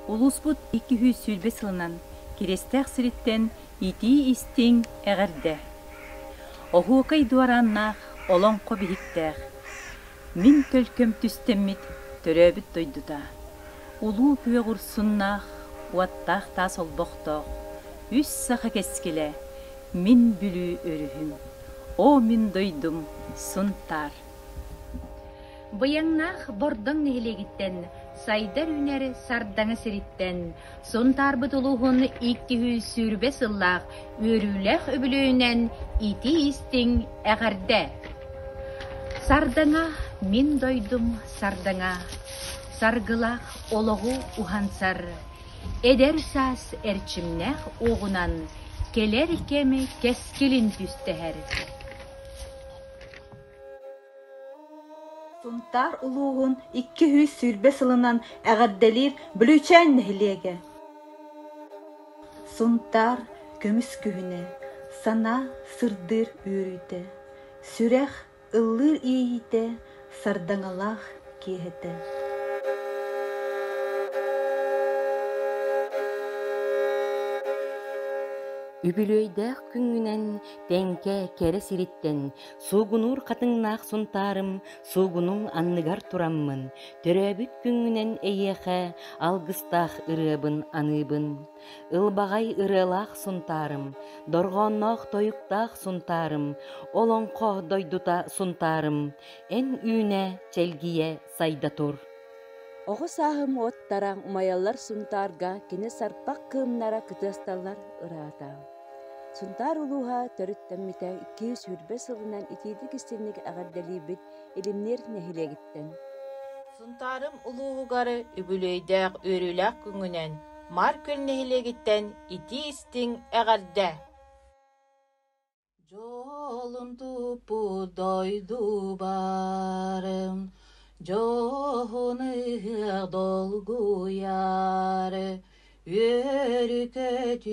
Улуспут 200 сүлбе сылынан керестәк сириттен ити истиң әгәрдә. Охуакай дуараннах олонқо бихиктәк. Мин төлкөм түстеммит төрөбіт дойдута. Улуу күе ғурсуннах уаттах та солбоқтоқ. Үс саха кескеле мин бүлүү өрүхүм. О мин дойдум сунтар. Быяңнах бордың нехилегиттен, сайдар үнәрі сардаңы сириттен, сунтарбыт улуғын 200 сүрбе сыллақ, өрүләқ өбілөйінен ити истиң әғәрдә. Сардаңа мин дойдум сардаңа, саргылақ олығы ухансар, эдер сас әрчімнәқ оғынан, келер кемі кескілін түстәһәр. Сунтар улуғын 200 сүрбе сылынан әғаддәлер бүлүчән нәхилеге. Сунтар көміс күхіне, сана сырдыр өрүйті, сүрәқ ыллыр ейіті, сардаңалақ кейіті. Үбілөйдәк күңінен тәңке кәрі сириттен, суғынур қатыңнақ сунтарым, суғынуң анныгар тураммын, төрөбіт күңінен әйеқі, алғыстақ ырыбын аныбын. Илбағай ырылақ сунтарым, дорғоннақ тойықтақ сунтарым, олонқо дойдута сунтарым, ән үйне чәлгие сайда тур. Оғы сағым оттаран умаялар сунтарға кені сарпақ кымнара кытысталар ырата. Сунтар улуға төріттәмміті 200 сүрбе сылынан итейді кістенік ағардалі біт елімнер нәхилегіттен. Сунтарым улуғығары үбілейдәк өріләк күңінен, мар көл нәхилегіттен ити істің әғарда. Жолын тупу дойду барым, жоғыны долгу яры, өрі көтүйігер,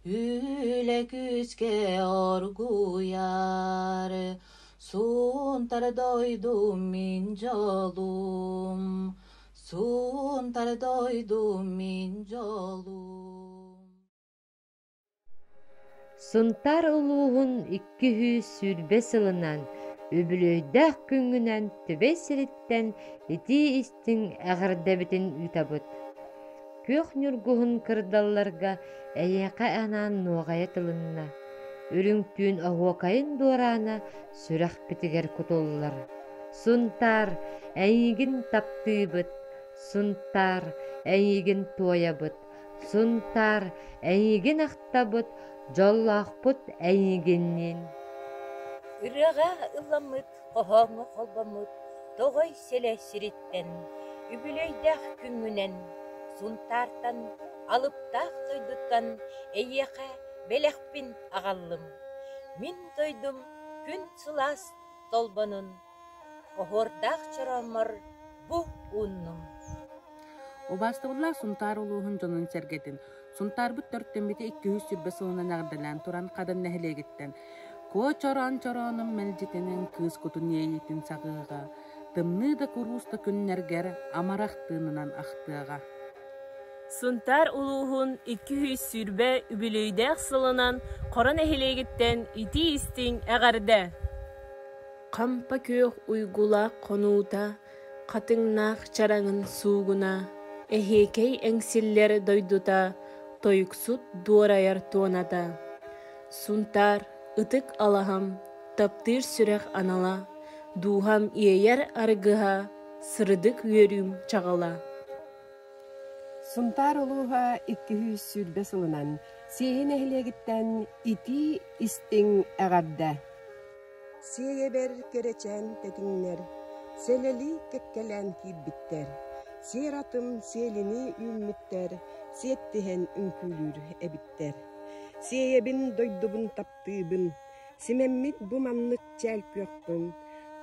үлі күзге оргу яры, сунтар дойдум мин жолум, сунтар дойдум мин жолум. Сунтар улуғын 200 сүрбе сылынан, үбілөйдәк күңінен төбе сириттен ити истің әғірдәбітін үтабыт. Көк нүргуғын кырдалларға әйеқа әнан ноғая тылынна. Үріңтүн ағуақайын дорана сүрәқ бітігер күтолылар. Сунтар әйігін таптыбыт, сунтар әйігін тоябыт, сунтар әйігін ақтабыт, жоллақпыт әйігіннен. Үріға ұламыт, қоғаңы қолбамыт, тоғай селе сириттен, үбілейдәқ күңінен, сунтартан, алыптақ тойдуттан, әйеқа бәләқпін ағалым. Мин тойдум күн сылас толбанын, оғырдақ чырамыр бұ ұнным. Обастығылар сунтар улуғын жонын сәргетін. Сунтар бұт 4-беті 200 сүрбе сылынан ағдылан тұран қадын нәхілегіттен. Ко чоран-чороным мәлжетенен кыз күтін ейетін сағыға, тымны да күрусты күннергер амарақтынынан ақтыға. Сунтар улуғын 200 сүрбе үбілейдәк сылынан қоран әхілегіттен ити істің әғарда. Қампа көк уйгула қонуыта, қатыңнақ чараңын суғына, әхекей әңсіллер дойдута, тойықсут дуараяр туаната. Сунтар ытык алахам, таптыр сүрәк анала, дуham иер аргыха, сырдык үйерім чағала. Сунтар улуға 200 сүрбе сылынан, сейін әхілегіттен ити истің әғарда. Сие бер керечен тетіңнер, селели кеккелен киббиттер, сиратым селини үмміттер, сиеттіхен үнкүлүр әбіттер. Сиебин дойдубун таптыбын, симеммит буманнык чәл көкпін,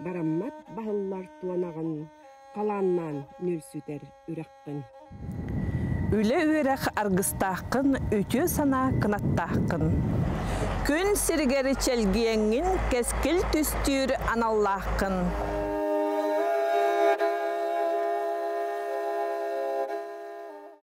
бараммат бағыллар туанағын, қаланнан нүрсүтер үрәкпін. Үле үйрәк аргыстақын, үтü сана кынаттақын. Күн сиргері чәлгиеңін кәскіл түстүр аналлақын.